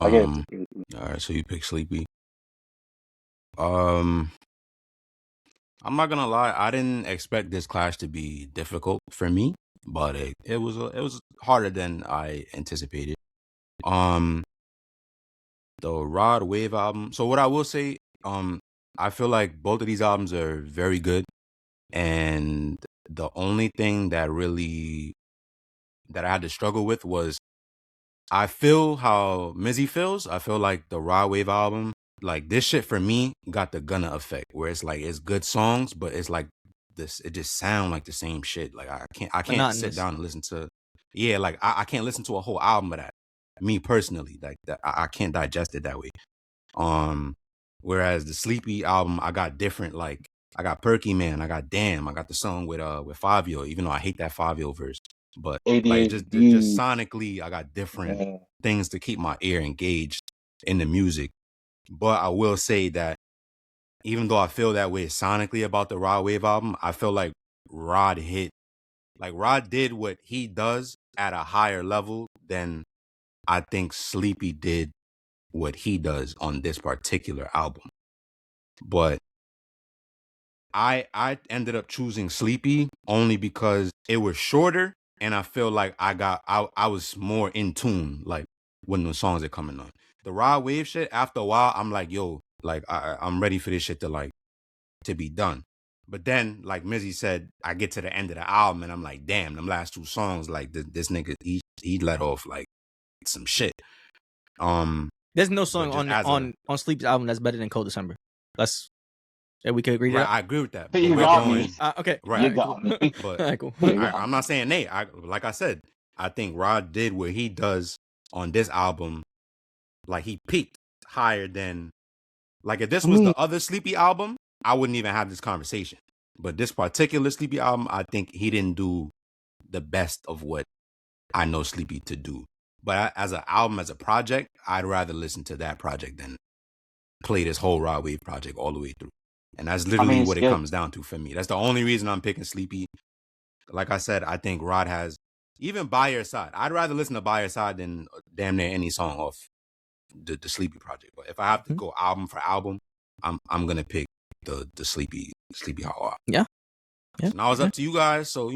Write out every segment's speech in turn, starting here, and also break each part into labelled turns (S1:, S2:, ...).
S1: I get
S2: All right, so you pick Sleepy. Um, I'm not gonna lie, I didn't expect this clash to be difficult for me, but it was harder than I anticipated. Um, the Rod Wave album. So what I will say, I feel like both of these albums are very good, and the only thing that I had to struggle with was I feel how Mizzy feels. I feel like the Raw Wave album, like this shit for me, got the Gunna effect, where it's like it's good songs, but it's like this, it just sound like the same shit. Like I can't sit
S3: Monotonous.
S2: down and listen to, yeah, like I can't listen to a whole album of that. Me personally, like that, I can't digest it that way. Um, Whereas the Sleepy album, I got different. Like I got Perky Man, I got Damn, I got the song with Fabio, even though I hate that Fabio verse. But like just
S1: ADHD.
S2: sonically, I got different
S1: Yeah.
S2: things to keep my ear engaged in the music. But I will say that even though I feel that way sonically about the Rod Wave album, I feel like Rod hit, like Rod did what he does at a higher level than I think Sleepy did what he does on this particular album. But I ended up choosing Sleepy only because it was shorter and I feel like I was more in tune like when the songs are coming on. The Raw Wave shit, after a while, I'm like, yo, like I'm ready for this shit to be done. But then, like Mizzy said, I get to the end of the album and I'm like, damn, them last two songs, like this nigga, he let off like some shit.
S3: There's no
S2: But
S3: song
S2: just
S3: on Sleep's album that's better than Cold December. We could agree to
S2: right,
S3: that.
S2: I agree with that. But
S1: You
S2: we're
S1: got
S2: going
S1: me.
S3: Okay.
S2: right.
S1: You
S3: Alright,
S1: got
S3: cool.
S1: me.
S2: But
S3: Alright, cool.
S1: You got
S2: I'm
S1: me.
S2: not saying Nate. Like I said, I think Rod did what he does on this album. Like he peaked higher than, like if this was the other Sleepy album, I wouldn't even have this conversation. But this particular Sleepy album, I think he didn't do the best of what I know Sleepy to do. But as an album, as a project, I'd rather listen to that project than play this whole Rod Wave project all the way through. And that's literally what it
S1: Skip.
S2: comes down to for me. That's the only reason I'm picking Sleepy. Like I said, I think Rod has, even By Your Side. I'd rather listen to By Your Side than damn near any song off the Sleepy project. But if I have to go album for album, I'm gonna pick the Sleepy Hollow.
S3: Yeah.
S2: So now it's up to you guys. So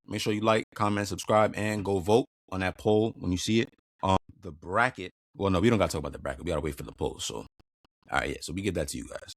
S2: make sure you like, comment, subscribe, and go vote on that poll when you see it. The bracket. Well, no, we don't gotta talk about the bracket. We gotta wait for the poll. So all right, yeah. So we get that to you guys.